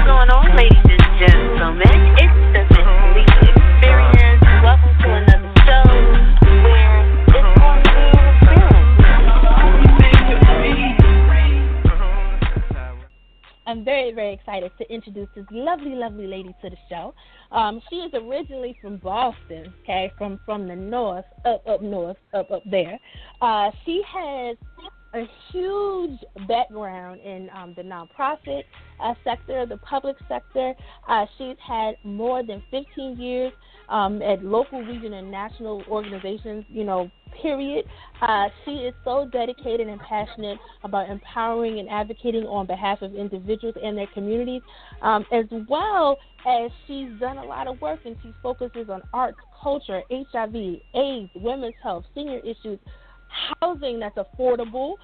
going on, ladies and gentlemen? It's the Justmisslee experience. Welcome to another show where it's going to be an experience. I'm very, very excited to introduce this lovely, lovely lady to the show. She is originally from Boston, okay, from the north, up north, up there. She has a huge background in the nonprofit sector, the public sector. She's had more than 15 years at local, regional, and national organizations, period. She is so dedicated and passionate about empowering and advocating on behalf of individuals and their communities, as well as she's done a lot of work, and she focuses on arts, culture, HIV, AIDS, women's health, senior issues, housing that's affordable,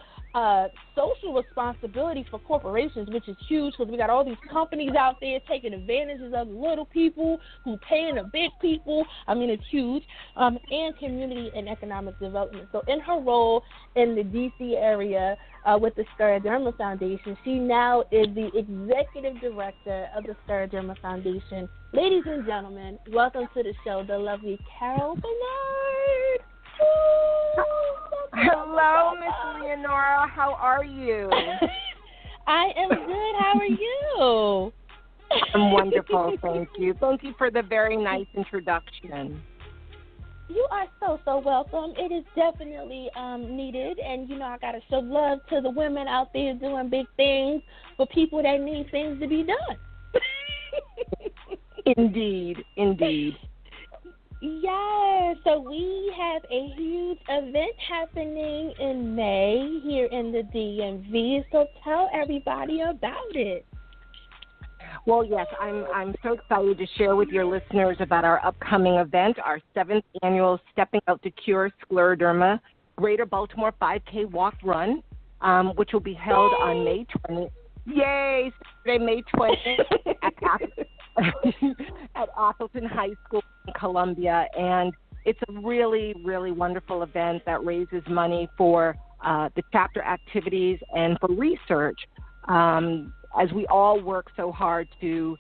social responsibility for corporations, which is huge because we got all these companies out there taking advantages of little people who paying the big people. I mean, it's huge. And community and economic development. So in her role in the D.C. area with the Scleroderma Foundation, she now is the executive director of the Scleroderma Foundation. Ladies and gentlemen, welcome to the show, the lovely Carole Bernard. Hello, Miss Leonora. How are you? I am good. How are you? I'm wonderful, thank you. Thank you for the very nice introduction. You are so welcome. It is definitely needed, and I gotta show love to the women out there doing big things for people that need things to be done. Indeed. Yeah, so we have a huge event happening in May here in the DMV, so tell everybody about it. Well, yes, I'm so excited to share with your listeners about our upcoming event, our 7th annual Stepping Out to Cure Scleroderma Greater Baltimore 5K Walk Run, which will be held on May 20th. Yay! Saturday, May 20th at Appleton High School in Columbia, and it's a really, really wonderful event that raises money for the chapter activities and for research, as we all work so hard to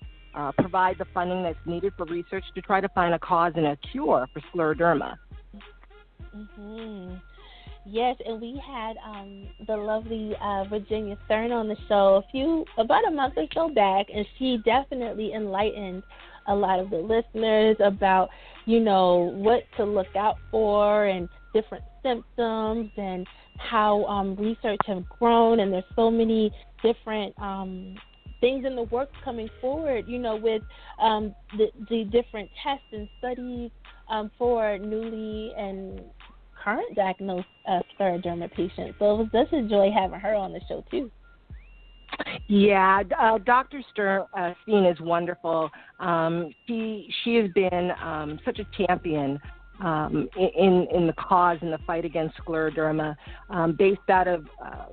provide the funding that's needed for research to try to find a cause and a cure for scleroderma. Mm-hmm. Yes, and we had the lovely Virginia Stern on the show about a month or so back, and she definitely enlightened a lot of the listeners about, what to look out for and different symptoms and how research has grown, and there's so many different things in the works coming forward, with the different tests and studies for newly and current diagnosed scleroderma patients. So it was just a joy having her on the show too. Yeah, Dr. Steen is wonderful. She has been such a champion in the cause and the fight against scleroderma. Based out of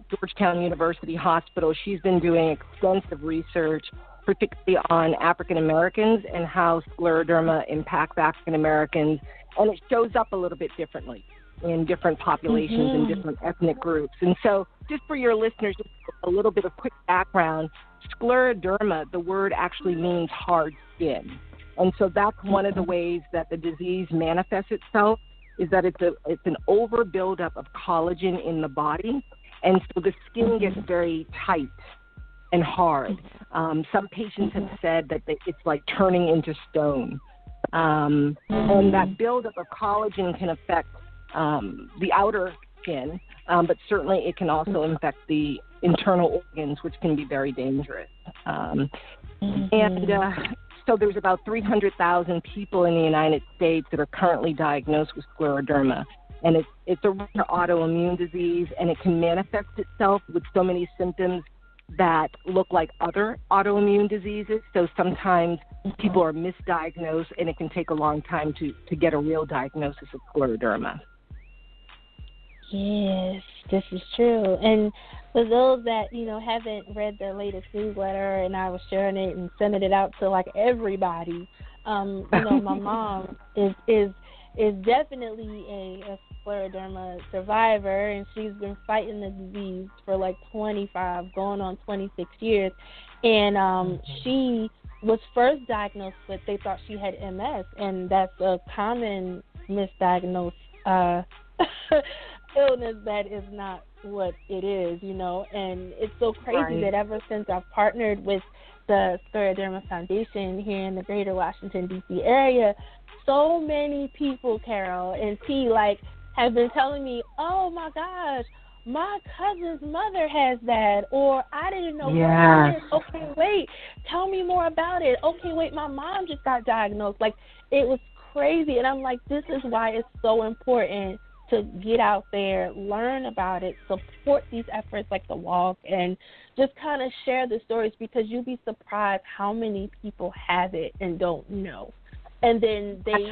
Georgetown University Hospital, she's been doing extensive research, particularly on African Americans and how scleroderma impacts African Americans, and it shows up a little bit differently in different populations and different ethnic groups. And so just for your listeners, just a little bit of quick background, scleroderma, the word actually means hard skin. And so that's one of the ways that the disease manifests itself, is that it's an over buildup of collagen in the body. And so the skin gets very tight and hard. Some patients have said that it's like turning into stone. And that buildup of collagen can affect the outer skin, but certainly it can also infect the internal organs, which can be very dangerous. So there's about 300,000 people in the United States that are currently diagnosed with scleroderma. And it's a rare autoimmune disease, and it can manifest itself with so many symptoms that look like other autoimmune diseases. So sometimes people are misdiagnosed, and it can take a long time to get a real diagnosis of scleroderma. Yes, this is true. And for those that, haven't read the latest newsletter, and I was sharing it and sending it out to everybody, my mom is definitely a scleroderma survivor, and she's been fighting the disease for 25, going on 26 years. And she was first diagnosed with, they thought she had MS, and that's a common misdiagnosed illness that is not what it is, and it's so crazy that ever since I've partnered with the Scleroderma Foundation here in the greater Washington, D.C. area, so many people, Carole and T, have been telling me, oh my gosh, my cousin's mother has that, or I didn't know what it is. Okay, wait, tell me more about it. Okay, wait, my mom just got diagnosed. It was crazy, and I'm like, this is why it's so important to get out there, learn about it, support these efforts like the walk, and just kind of share the stories, because you'd be surprised how many people have it and don't know. And then they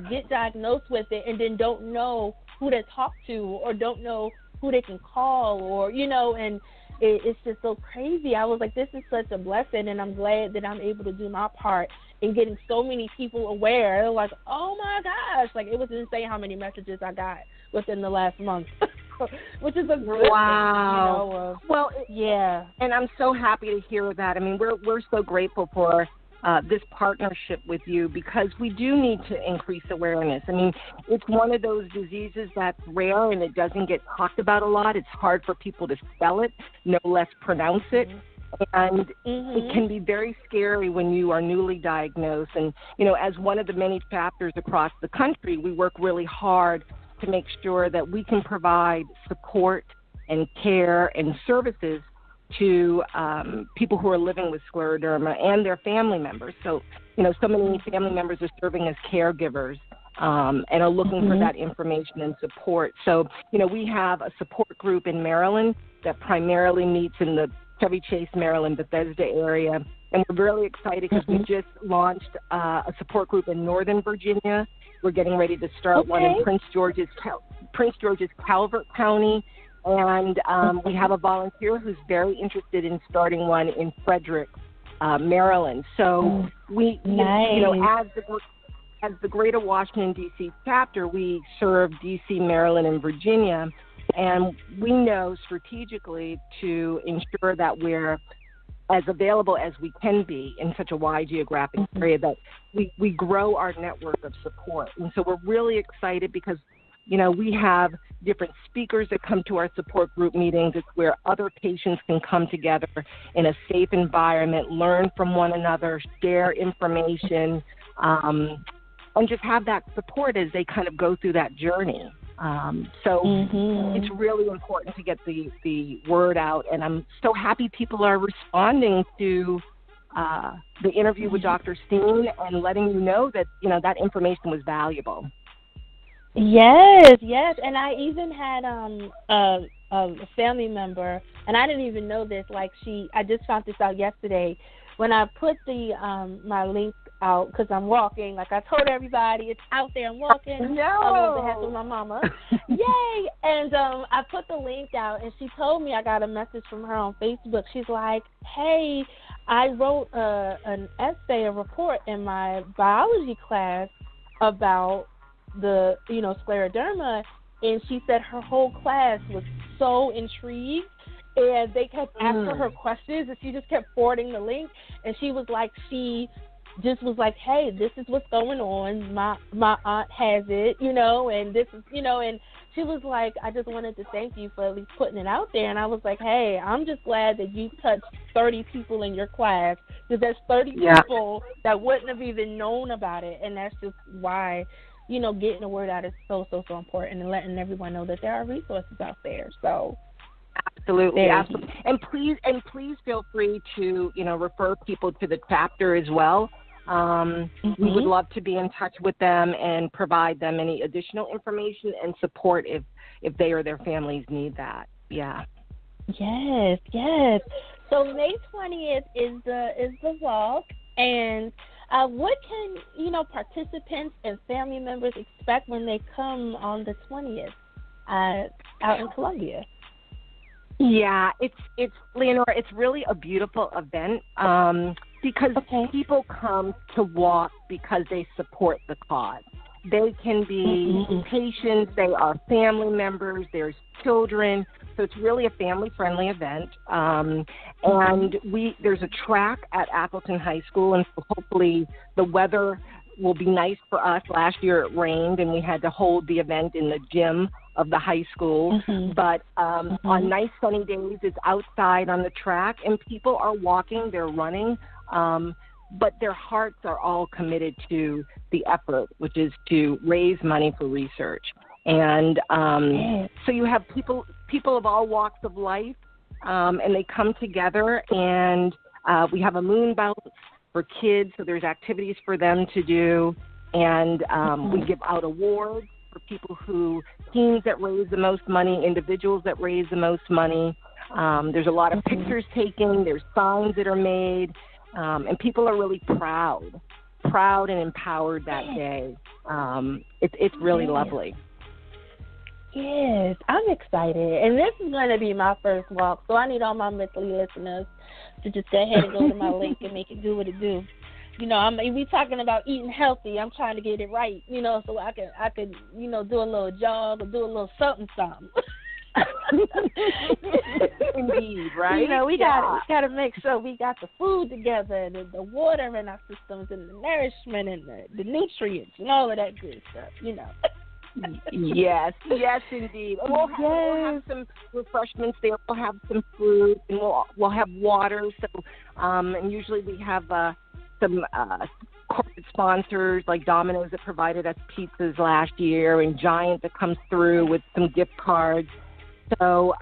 get diagnosed with it and then don't know who to talk to, or don't know who they can call, or, and it's just so crazy. I was like, this is such a blessing, and I'm glad that I'm able to do my part in getting so many people aware. They're like, oh my gosh, it was insane how many messages I got within the last month, which is a good thing. Well, yeah. And I'm so happy to hear that. I mean, we're so grateful for this partnership with you, because we do need to increase awareness. I mean, it's one of those diseases that's rare and it doesn't get talked about a lot. It's hard for people to spell it, no less pronounce it. And it can be very scary when you are newly diagnosed. And, as one of the many chapters across the country, we work really hard to make sure that we can provide support and care and services to people who are living with scleroderma and their family members. So, so many family members are serving as caregivers and are looking for that information and support. So, we have a support group in Maryland that primarily meets in the Chevy Chase, Maryland, Bethesda area. And we're really excited because we just launched a support group in Northern Virginia. We're getting ready to start one in Prince George's Calvert County. And we have a volunteer who's very interested in starting one in Frederick, Maryland. So we, as the Greater Washington, D.C. chapter, we serve D.C., Maryland, and Virginia. And we know strategically to ensure that we're as available as we can be in such a wide geographic area, that we grow our network of support. And so we're really excited because, we have different speakers that come to our support group meetings. It's where other patients can come together in a safe environment, learn from one another, share information, and just have that support as they kind of go through that journey. So it's really important to get the word out, and I'm so happy people are responding to the interview with Dr. Steen and letting you know that, that information was valuable. Yes, and I even had a family member, and I didn't even know this, I just found this out yesterday when I put the my link out, because I'm walking, I told everybody, it's out there, I'm walking. No. I was ahead with my mama. Yay! And I put the link out, and she told me, I got a message from her on Facebook. She's like, hey, I wrote an essay, a report in my biology class about the, scleroderma, and she said her whole class was so intrigued, and they kept asking her questions, and she just kept forwarding the link, and she was like, just was like, hey, this is what's going on. My aunt has it, and this is, and she was like, I just wanted to thank you for at least putting it out there. And I was like, hey, I'm just glad that you touched 30 people in your class, because there's 30 people that wouldn't have even known about it. And that's just why, getting the word out is so, so, so important, and letting everyone know that there are resources out there. So absolutely. And please feel free to, refer people to the chapter as well. We would love to be in touch with them and provide them any additional information and support if they or their families need that. Yeah. Yes. So May 20th is the walk, and what can participants and family members expect when they come on the 20th out in Columbia? Yeah, it's Leonora, it's really a beautiful event because people come to walk because they support the cause. They can be patients, they are family members, there's children So it's really a family-friendly event. And there's a track at Appleton High School, and so hopefully the weather will be nice for us. Last year it rained, and we had to hold the event in the gym of the high school. But on nice sunny days, it's outside on the track, and people are walking, they're running, but their hearts are all committed to the effort, which is to raise money for research. And so you have people of all walks of life, and they come together, and we have a moon bounce for kids, so there's activities for them to do, and we give out awards for teams that raise the most money, individuals that raise the most money. There's a lot of pictures taken, there's signs that are made, and people are really proud and empowered that day. It's really lovely. Yes, I'm excited. And this is going to be my first walk, so I need all my Misslee listeners to just go ahead and go to my link and make it do what it do. You know, we talking about eating healthy. I'm trying to get it right, you know, so I can do a little jog or do a little something. Indeed, right? You know, we gotta make sure we got the food together, and the water in our systems, and the nourishment, and the nutrients, and all of that good stuff, you know. Yes, indeed. And we'll have some refreshments there. We'll have some fruit, and we'll have water. So, and usually we have some corporate sponsors like Domino's that provided us pizzas last year, and Giant that comes through with some gift cards. So,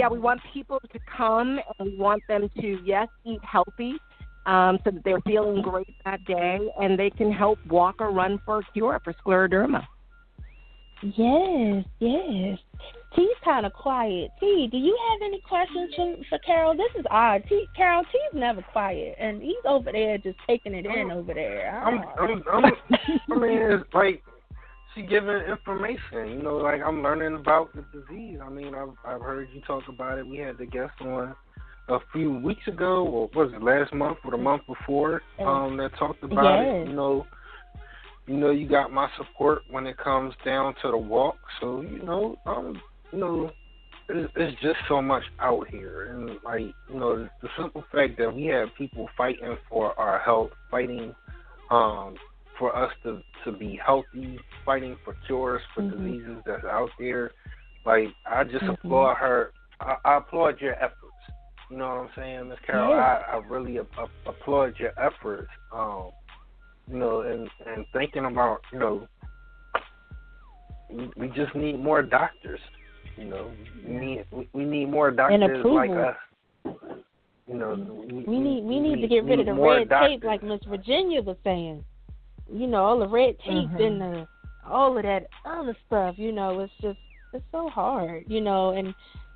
we want people to come, and we want them to, eat healthy, so that they're feeling great that day, and they can help walk or run for a cure for scleroderma. Yes. T's kind of quiet. T, do you have any questions for Carole? This is odd. Carole, T's never quiet, and he's over there just taking it in over there. I mean, it's like she giving information. You know, like I'm learning about the disease. I mean, I've heard you talk about it. We had the guest on a few weeks ago, or was it last month or the month before? That talked about it. You know, you got my support when it comes down to the walk. So, it's just so much out here. And, the simple fact that we have people fighting for our health, fighting for us to be healthy, fighting for cures for diseases that's out there. Like, I just applaud her. I applaud your efforts. You know what I'm saying, Ms. Carole? Yeah. I really applaud your efforts. And thinking about, we just need more doctors. We need more doctors like us. We need to get rid of the red tape, like Miss Virginia was saying. All the red tape and all of that other stuff. It's so hard.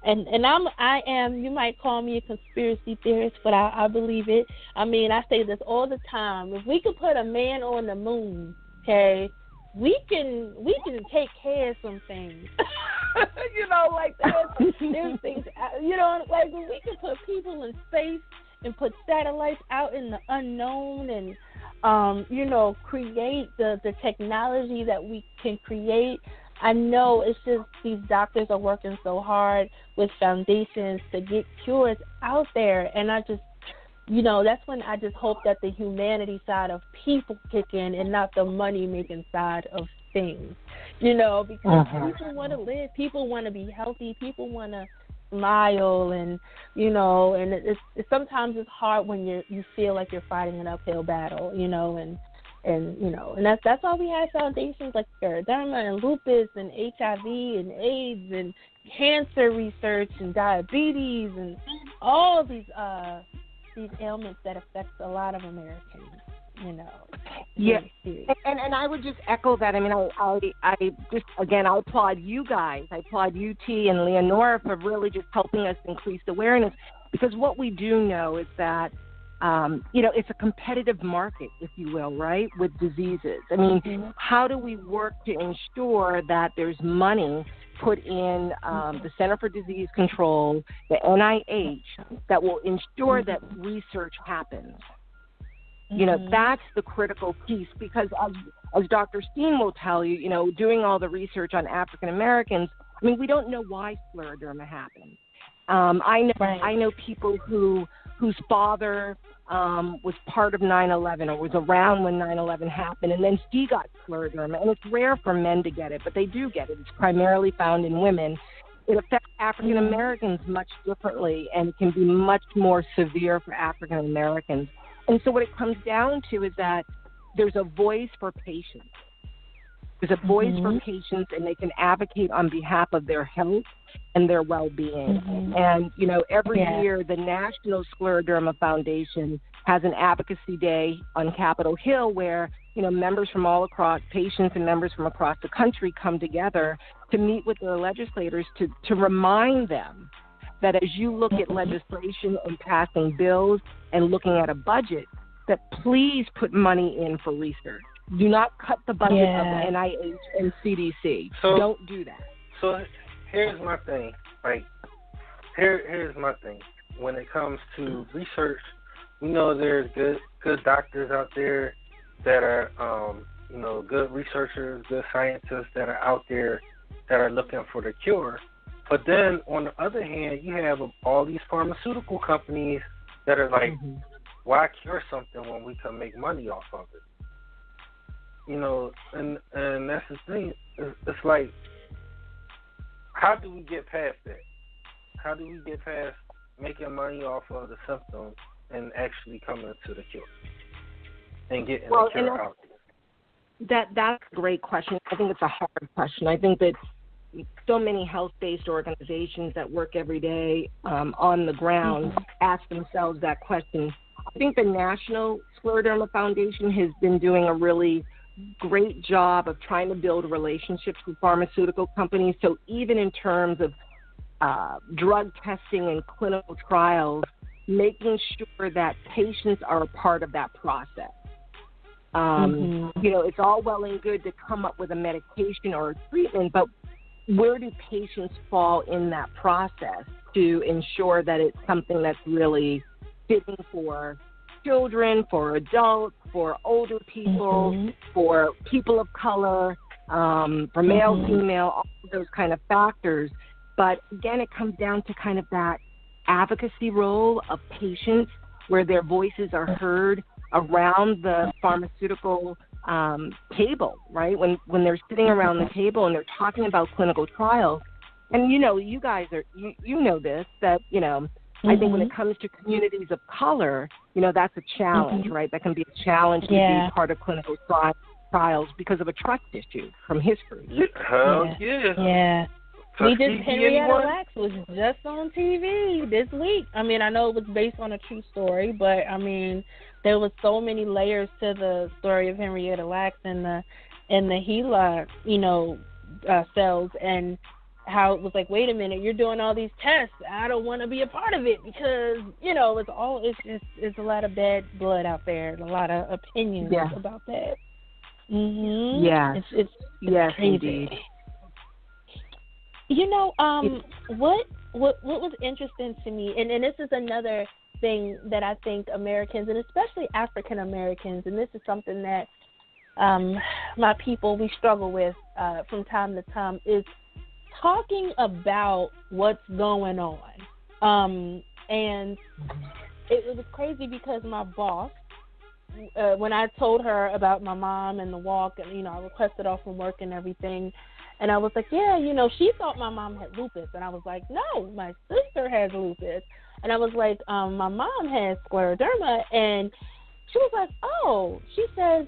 And I am, you might call me a conspiracy theorist, but I believe it. I mean, I say this all the time. If we could put a man on the moon, okay, we can take care of some things. Like there's things, like when we can put people in space and put satellites out in the unknown and, create the technology that we can create. I know it's just these doctors are working so hard with foundations to get cures out there. And I just, that's when I just hope that the humanity side of people kick in and not the money-making side of things, because people want to live, people want to be healthy, people want to smile, and, and it's sometimes it's hard when you feel like you're fighting an uphill battle, and that's why we have foundations like Scleroderma and lupus and HIV and AIDS and cancer research and diabetes and all these ailments that affect a lot of Americans. Yeah, and I would just echo that. I mean, I just again I applaud you guys. I applaud UT and Leonora for really just helping us increase awareness, because what we do know is that. It's a competitive market, if you will, right, with diseases. I mean, how do we work to ensure that there's money put in the Center for Disease Control, the NIH, that will ensure that research happens? That's the critical piece, because as Dr. Steen will tell you, doing all the research on African Americans, I mean, we don't know why scleroderma happened. I know people whose father was part of 9/11 or was around when 9/11 happened, and then he got scleroderma. And it's rare for men to get it, but they do get it. It's primarily found in women. It affects African Americans much differently, and it can be much more severe for African Americans. And so what it comes down to is that there's a voice for patients. There's a voice for patients, and they can advocate on behalf of their health and their well-being. And, you know, every year the National Scleroderma Foundation has an advocacy day on Capitol Hill where, you know, members from all across, patients and members from across the country come together to meet with their legislators to remind them that as you look at legislation and passing bills and looking at a budget, that please put money in for research. Do not cut the budget of the NIH and CDC. Don't do that. So here's my thing. Like, here's my thing. When it comes to research, we know there's good doctors out there that are, you know, good researchers, good scientists that are out there that are looking for the cure. But then on the other hand, you have all these pharmaceutical companies that are like, why cure something when we can make money off of it? You know, and that's the thing. It's like, how do we get past that? How do we get past making money off of the symptoms and actually coming to the cure and getting the cure out there? That's a great question. I think it's a hard question. I think that so many health-based organizations that work every day on the ground ask themselves that question. I think the National Scleroderma Foundation has been doing a really great job of trying to build relationships with pharmaceutical companies. So even in terms of drug testing and clinical trials, making sure that patients are a part of that process. You know, it's all well and good to come up with a medication or a treatment, but where do patients fall in that process to ensure that it's something that's really fitting for children, for adults, for older people, for people of color, for male, female, all of those kind of factors. But again, it comes down to kind of that advocacy role of patients where their voices are heard around the pharmaceutical table, right? When they're sitting around the table and they're talking about clinical trials. And, you know, you guys are, you know this, that, you know, I think when it comes to communities of color, you know, that's a challenge, right? That can be a challenge to be part of clinical trials because of a trust issue from history. Yeah. Henrietta Lacks was just on TV this week. I mean, I know it was based on a true story, but I mean, there was so many layers to the story of Henrietta Lacks and the HeLa, you know, cells, and how it was like, wait a minute, you're doing all these tests. I don't want to be a part of it because, you know, it's a lot of bad blood out there, a lot of opinions about that. It's crazy. Indeed. You know, what was interesting to me, and this is another thing that I think Americans, and especially African Americans, and this is something that my people, we struggle with from time to time, is talking about what's going on. And it was crazy because my boss, when I told her about my mom and the walk, and, you know, I requested off from work and everything, and I was like, yeah, you know, she thought my mom had lupus. And I was like, no, my sister has lupus. And I was like, my mom has scleroderma. And she was like, oh, she says,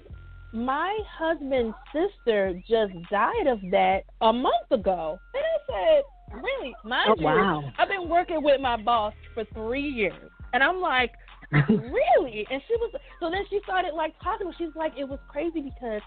my husband's sister just died of that a month ago. And I said, really? I've been working with my boss for 3 years. And I'm like, really? And she was, so then she started like talking. She's like, it was crazy because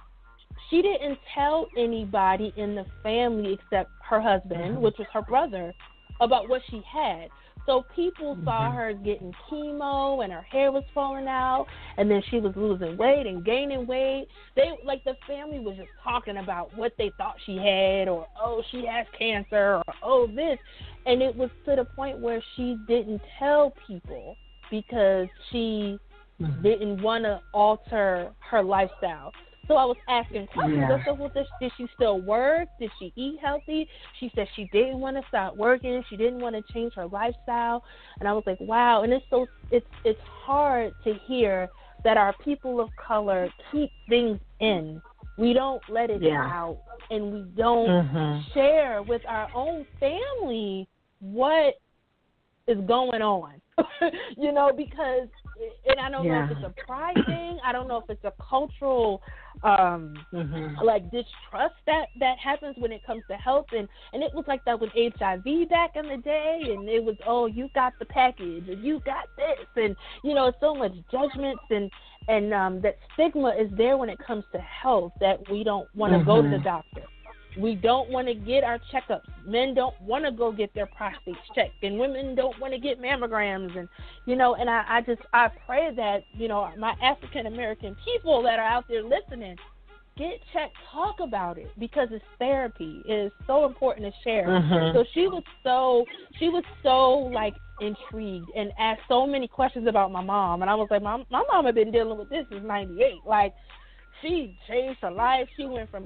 she didn't tell anybody in the family except her husband, which was her brother, about what she had. So people saw her getting chemo and her hair was falling out, and then she was losing weight and gaining weight. The family was just talking about what they thought she had, or, oh, she has cancer, or, oh, this. And it was to the point where she didn't tell people because she didn't want to alter her lifestyle. So I was asking questions. Yeah. I said, well, did she still work? Did she eat healthy? She said she didn't want to stop working. She didn't want to change her lifestyle. And I was like, wow. And it's hard to hear that our people of color keep things in. We don't let it out, and we don't share with our own family what is going on. Because, and I don't know if it's a pride thing. I don't know if it's a cultural like distrust that happens when it comes to health, and it was like that with HIV back in the day, and it was, oh, you got the package and you got this, and so much judgments and that stigma is there when it comes to health, that we don't want to go to the doctor. We don't want to get our checkups. Men don't want to go get their prostates checked, and women don't want to get mammograms. And, and I pray that, my African American people that are out there listening, get checked, talk about it, because it's therapy. It is so important to share. So she was so like intrigued and asked so many questions about my mom. And I was like, my mom had been dealing with this since '98. Like, she changed her life. She went from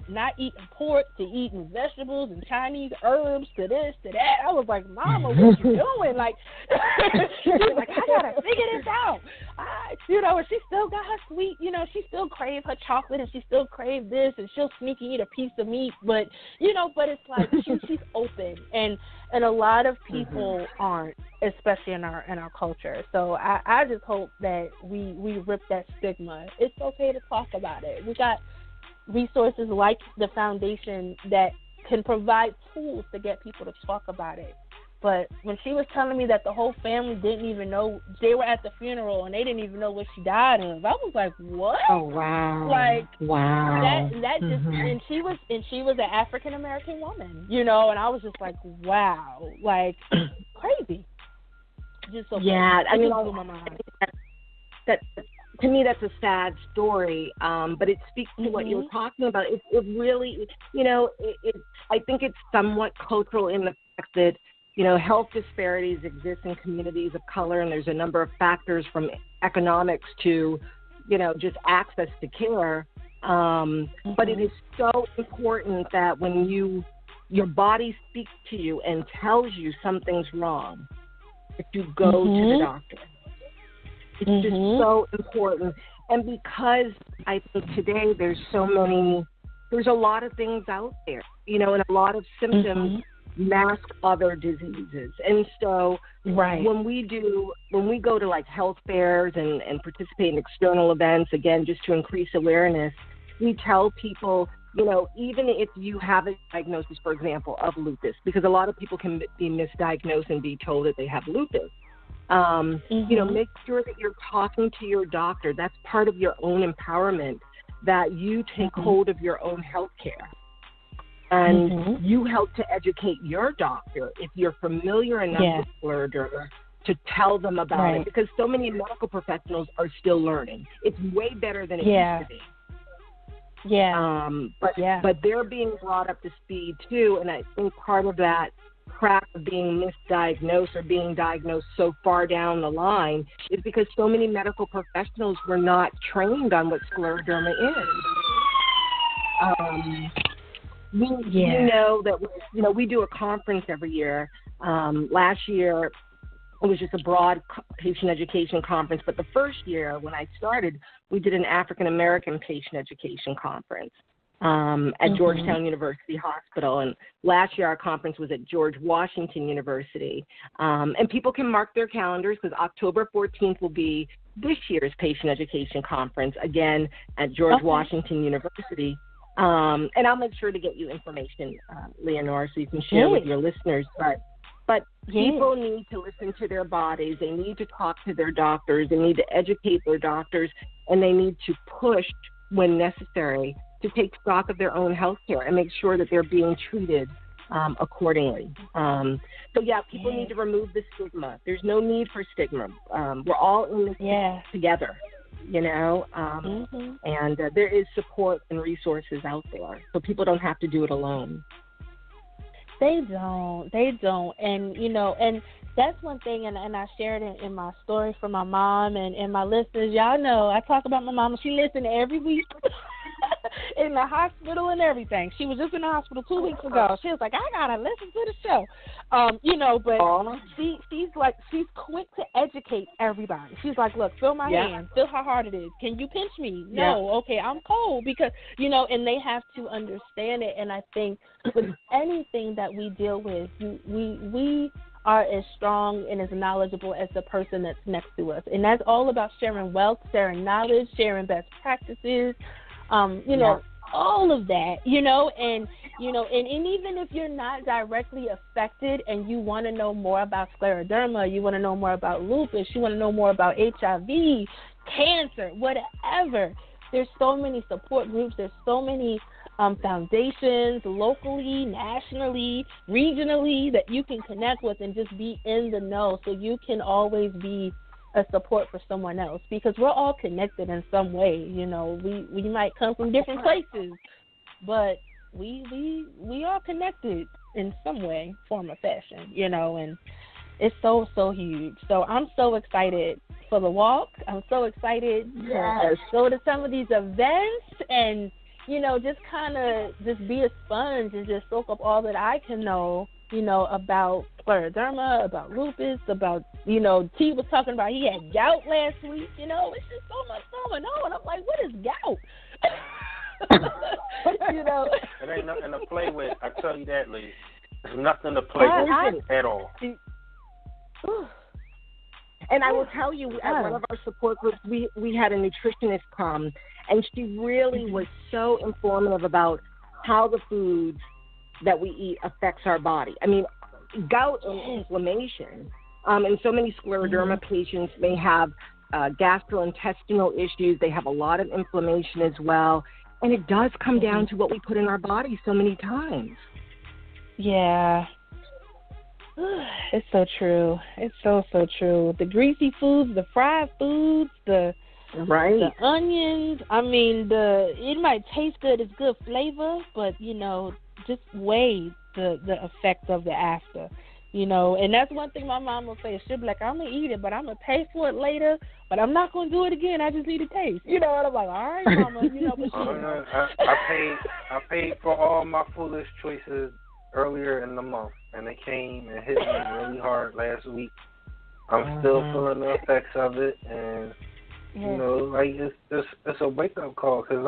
not eating pork to eating vegetables and Chinese herbs to this, to that. I was like, Mama, what you doing? Like, she was like, I gotta figure this out. And she still got her sweet, she still crave her chocolate, and she still crave this, and she'll sneak and eat a piece of meat. But, but it's like she's open, and a lot of people aren't, especially in our culture. So I just hope that we rip that stigma. It's okay to talk about it. We got resources like the foundation that can provide tools to get people to talk about it. But when she was telling me that the whole family didn't even know, they were at the funeral and they didn't even know what she died of, I was like, what? Oh, wow. Like, wow. That just, and she was an African American woman, and I was just like, wow, like, crazy. Just so crazy. I mean, blew my mind. That to me, that's a sad story, but it speaks to what you were talking about. It really, I think it's somewhat cultural in the fact that, health disparities exist in communities of color, and there's a number of factors from economics to, just access to care. But it is so important that when your body speaks to you and tells you something's wrong, that you go to the doctor. It's just so important. And because I think today there's a lot of things out there, and a lot of symptoms mask other diseases. And so when we go to like health fairs and participate in external events, again, just to increase awareness, we tell people, even if you have a diagnosis, for example, of lupus, because a lot of people can be misdiagnosed and be told that they have lupus. Make sure that you're talking to your doctor. That's part of your own empowerment, that you take hold of your own health care. And you help to educate your doctor if you're familiar enough with scleroderma to tell them about it, because so many medical professionals are still learning. It's way better than it used to be. But they're being brought up to speed too, and I think part of that crap of being misdiagnosed or being diagnosed so far down the line is because so many medical professionals were not trained on what scleroderma is. We know that we do a conference every year. Last year it was just a broad patient education conference, but the first year when I started, we did an African American patient education conference at Georgetown University Hospital. And last year our conference was at George Washington University. And people can mark their calendars because October 14th will be this year's patient education conference, again at George Washington University. And I'll make sure to get you information, Leonora, so you can share with your listeners. But people need to listen to their bodies. They need to talk to their doctors. They need to educate their doctors, and they need to push when necessary to take stock of their own health care and make sure that they're being treated accordingly. People need to remove the stigma. There's no need for stigma. We're all in this together. And there is support and resources out there, so people don't have to do it alone. They don't. And, and that's one thing, and I shared it in my story for my mom and my listeners. Y'all know, I talk about my mama. She listens every week. in the hospital and everything. She was just in the hospital 2 weeks ago. She was like, I gotta listen to the show. But she's quick to educate everybody. She's like, look, feel my hand, feel how hard it is. Can you pinch me? No, okay, I'm cold, because and they have to understand it. And I think with anything that we deal with, we are as strong and as knowledgeable as the person that's next to us. And that's all about sharing wealth, sharing knowledge, sharing best practices, all of that, and even if you're not directly affected and you want to know more about scleroderma, you want to know more about lupus, you want to know more about HIV, cancer, whatever, there's so many support groups, there's so many foundations, locally, nationally, regionally, that you can connect with and just be in the know, so you can always be a support for someone else, because we're all connected in some way. We might come from different places, but we are connected in some way, form, or fashion, and it's so huge. So I'm so excited for the walk. I'm so excited to go to some of these events and just kind of just be a sponge and just soak up all that I can know, about scleroderma, about lupus, about, T was talking about he had gout last week, it's just so much going on. I'm like, what is gout? It ain't nothing to play with. I tell you that, lady. There's nothing to play with at all. And I will tell you, at one of our support groups, we had a nutritionist come, and she really was so informative about how the foods that we eat affects our body. I mean, gout and inflammation, and so many scleroderma patients may have gastrointestinal issues. They have a lot of inflammation as well, and it does come down to what we put in our body so many times. Yeah. It's so true. It's so true. The greasy foods, the fried foods, the onions. I mean, it might taste good, it's good flavor, but just weigh the effect of the after. And that's one thing my mom will say. She'll be like, I'm gonna eat it, but I'm gonna pay for it later. But I'm not gonna do it again. I just need a taste. And I'm like, all right, mama. But I paid for all my foolish choices earlier in the month, and it came and hit me really hard last week. I'm still feeling the effects of it, and it's a wake up call, because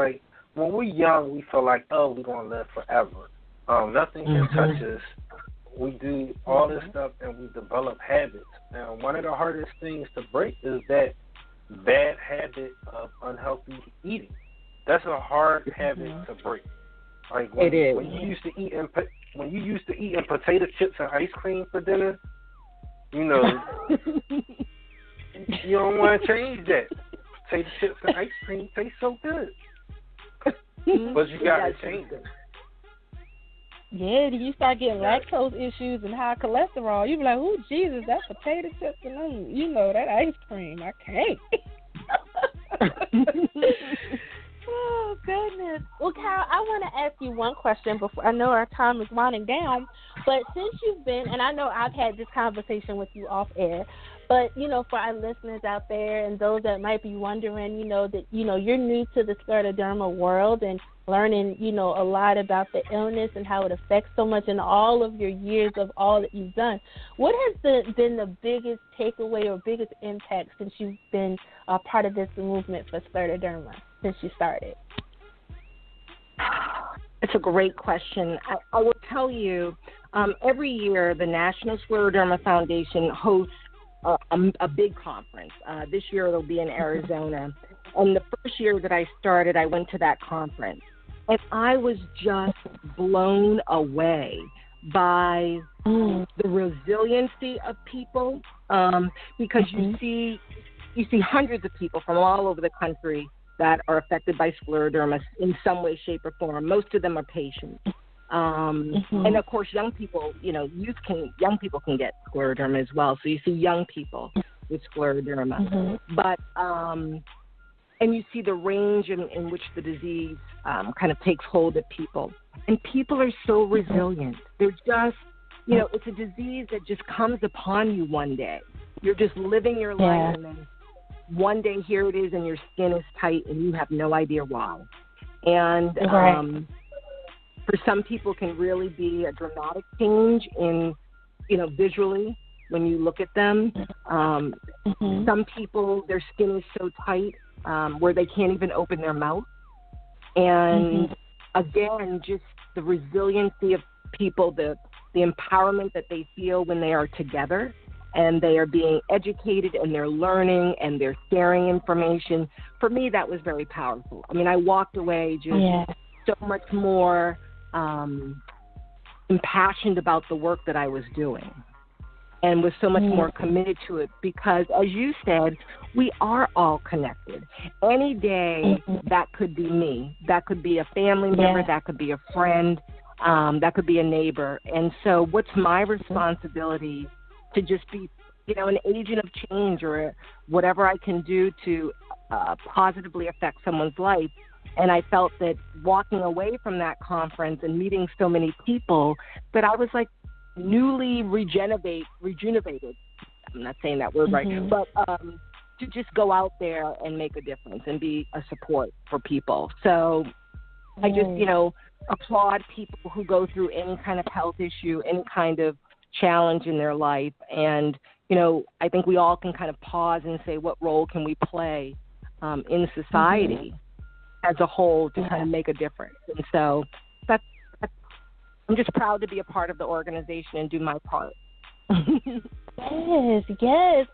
when we're young, we feel like, oh, we're gonna live forever. Nothing can touch us. We do all this stuff, and we develop habits. And one of the hardest things to break is that bad habit of unhealthy eating. That's a hard habit to break. When you used to eating potato chips and ice cream for dinner, you don't want to change that. Potato chips and ice cream taste so good, but you got to change it. Yeah, you start getting lactose issues and high cholesterol. You be like, oh, Jesus, that's potato chips and that ice cream. I can't. Oh, goodness. Well, Carole, I want to ask you one question before. I know our time is winding down, but since you've been, and I know I've had this conversation with you off air, but, for our listeners out there and those that might be wondering, that, you're new to the scleroderma world and learning, a lot about the illness and how it affects so much in all of your years of all that you've done. What has been the biggest takeaway or biggest impact since you've been a part of this movement for scleroderma, since you started? It's a great question. I will tell you, every year the National Scleroderma Foundation hosts a big conference. This year it'll be in Arizona. And the first year that I started, I went to that conference. And I was just blown away by the resiliency of people, because you see hundreds of people from all over the country that are affected by scleroderma in some way, shape, or form. Most of them are patients. And of course, young people, young people can get scleroderma as well. So you see young people with scleroderma, but and you see the range in which the disease kind of takes hold of people. And people are so resilient. They're just, it's a disease that just comes upon you one day. You're just living your life, and then one day here it is, and your skin is tight, and you have no idea why. And Right. for some people can really be a dramatic change in, visually when you look at them. Some people, their skin is so tight where they can't even open their mouth. And again, just the resiliency of people, the empowerment that they feel when they are together and they are being educated and they're learning and they're sharing information. For me, that was very powerful. I mean, I walked away just so much more impassioned about the work that I was doing and was so much more committed to it because, as you said, we are all connected. Any day, that could be me. That could be a family member. That could be a friend. That could be a neighbor. And so what's my responsibility to just be, an agent of change or whatever I can do to positively affect someone's life. And I felt that walking away from that conference and meeting so many people that I was like newly rejuvenated. I'm not saying that word right, but to just go out there and make a difference and be a support for people. So I just, applaud people who go through any kind of health issue, any kind of challenge in their life. And, I think we all can kind of pause and say, what role can we play in society as a whole to kind of make a difference? And so that's I'm just proud to be a part of the organization and do my part. Yes.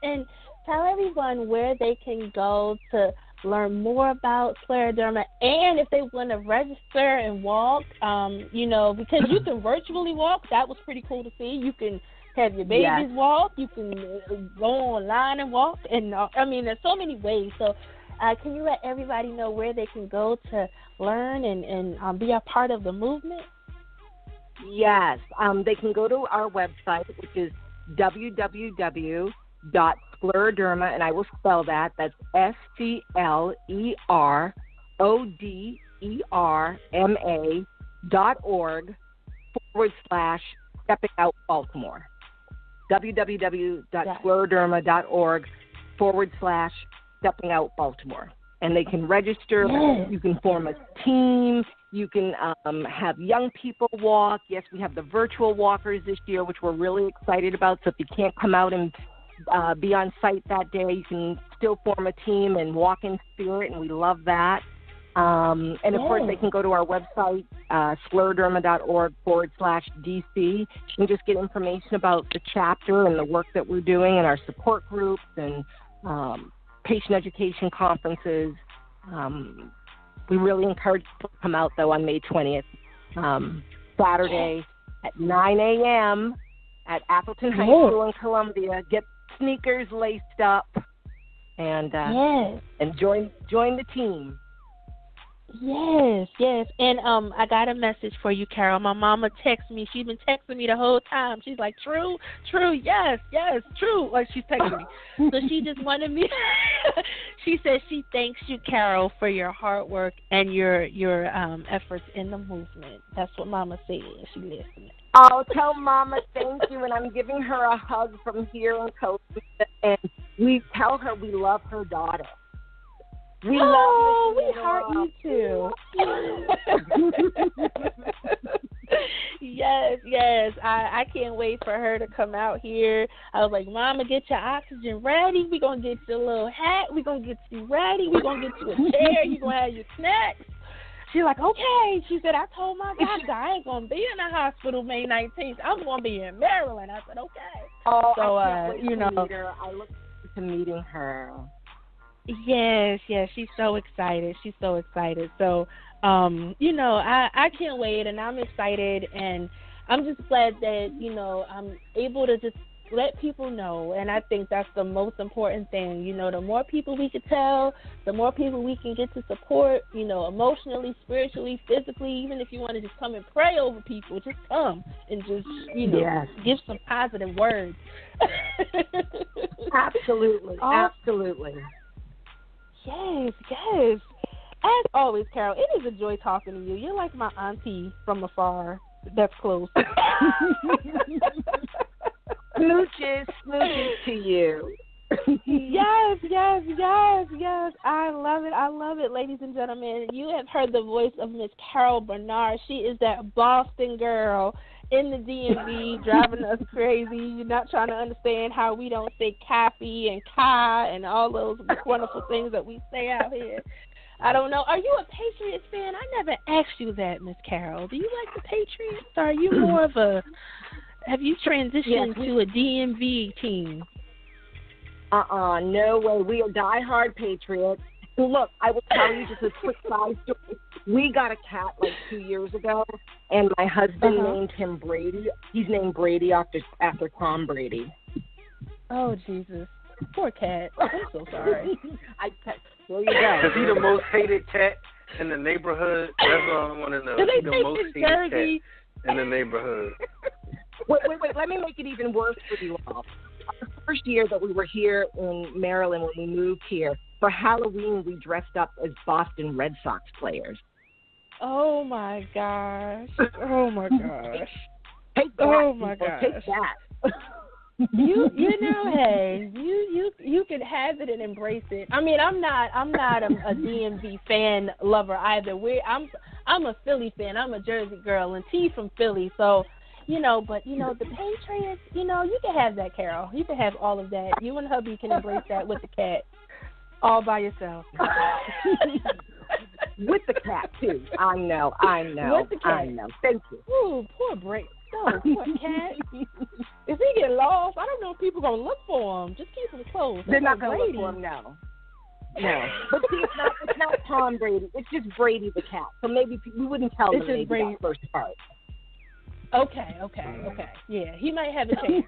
And tell everyone where they can go to learn more about scleroderma and if they want to register and walk, because you can virtually walk. That was pretty cool to see. You can have your babies walk. You can go online and walk. And, there's so many ways. So can you let everybody know where they can go to learn and be a part of the movement? Yes. They can go to our website, which is www.scleroderma, and I will spell that. That's SCLERODERMA.org/stepping-out-Baltimore. www.scleroderma.org/stepping-out-Baltimore. And they can register. You can form a team. You can have young people walk. Yes, we have the virtual walkers this year, which we're really excited about. So if you can't come out and be on site that day, you can still form a team and walk in spirit, and we love that. And, of course, they can go to our website, scleroderma.org/DC. You can just get information about the chapter and the work that we're doing and our support groups and patient education conferences. We really encourage people to come out, though, on May 20th, Saturday at 9 a.m. at Appleton High School in Columbia. Get sneakers laced up and join the team. Yes. And I got a message for you, Carole. My mama texted me. She's been texting me the whole time. She's like, true, yes, true. Like, she's texting me. So she just wanted me. She said she thanks you, Carole, for your hard work and your efforts in the movement. That's what Mama said. She listened. Oh, tell Mama thank you, and I'm giving her a hug from here in Costa. And we tell her we love her daughter. We heart you too. Yes. I can't wait for her to come out here. I was like, Mama, get your oxygen ready. We're going to get your little hat. We're going to get you ready. We're going to get you a chair. You're going to have your snacks. She's like, okay. She said, I told my doctor I ain't going to be in the hospital May 19th. I'm going to be in Maryland. I said, okay. Oh, so, I can't wait to meet her. I look forward to meeting her. Yes, she's so excited. So, I can't wait, and I'm excited, and I'm just glad that, I'm able to just let people know, and I think that's the most important thing. The more people we can tell, the more people we can get to support, emotionally, spiritually, physically. Even if you want to just come and pray over people, just come and just, give some positive words. Absolutely. Yes. As always, Carole, it is a joy talking to you. You're like my auntie from afar. That's close. Smooches to you. Yes, yes, yes, yes. I love it. I love it, ladies and gentlemen. You have heard the voice of Miss Carole Bernard. She is that Boston girl in the DMV driving us crazy. You're not trying to understand how we don't say coffee and ka and all those wonderful things that we say out here. I don't know. Are you a Patriots fan? I never asked you that, Miss Carole. Do you like the Patriots? Or are you more of a, have you transitioned to a DMV team? No way. We are diehard Patriots. Look, I will tell you just a quick side story. We got a cat like 2 years ago, and my husband named him Brady. He's named Brady after Tom Brady. Oh, Jesus. Poor cat. I'm so sorry. There you go. Is he the most hated cat in the neighborhood? That's all I want to know. Is he the most hated cat in the neighborhood? Wait. Let me make it even worse for you all. The first year that we were here in Maryland, when we moved here, for Halloween, we dressed up as Boston Red Sox players. Oh, my gosh. Oh, my gosh. Take that, oh, my people. gosh. Take that. You know, hey, you can have it and embrace it. I mean, I'm not a DMV fan lover either. I'm a Philly fan. I'm a Jersey girl, and T from Philly, so. But the Patriots, you can have that, Carole. You can have all of that. You and hubby can embrace that with the cat, all by yourself. With the cat, too. I know. With the cat. I know. Thank you. Ooh, poor Brady. No, poor cat. If he get lost, I don't know if people are going to look for him. Just keep him close. They're not going to look for him, no. No. But see, it's not Tom Brady. It's just Brady the cat. So maybe we wouldn't tell them maybe that first part. Okay. Yeah, he might have a chance.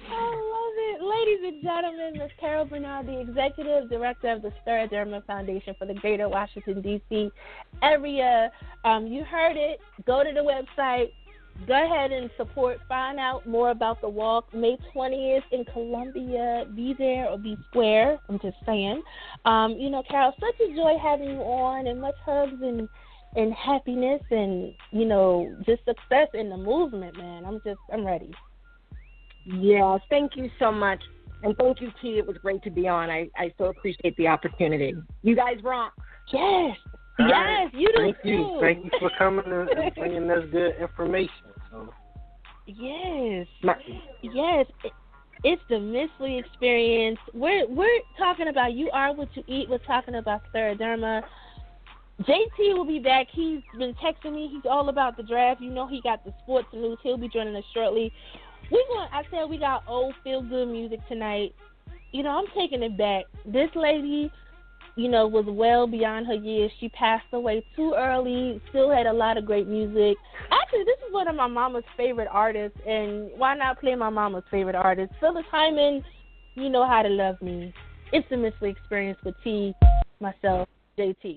I love it. Ladies and gentlemen, Ms. Carole Bernard, the Executive Director of the Scleroderma Foundation for the Greater Washington, D.C. area. You heard it. Go to the website. Go ahead and support. Find out more about the walk. May 20th in Columbia. Be there or be square. I'm just saying. Carole, such a joy having you on, and much hugs and happiness and, just success in the movement, man. I'm ready. Yes, thank you so much. And thank you, T. It was great to be on. I so appreciate the opportunity. You guys rock. Yes. All yes, right. you do Thank too. you. Thank you for coming and bringing us good information. So. Yes. Yes. It's the Justmisslee experience. We're talking about You Are What You Eat. We're talking about scleroderma. JT will be back. He's been texting me. He's all about the draft. He got the sports news. He'll be joining us shortly. I said we got old feel-good music tonight. I'm taking it back. This lady, was well beyond her years. She passed away too early, still had a lot of great music. Actually, this is one of my mama's favorite artists, and why not play my mama's favorite artist? Phyllis Hyman, You Know How to Love Me. It's the Justmisslee experience with T, myself, JT.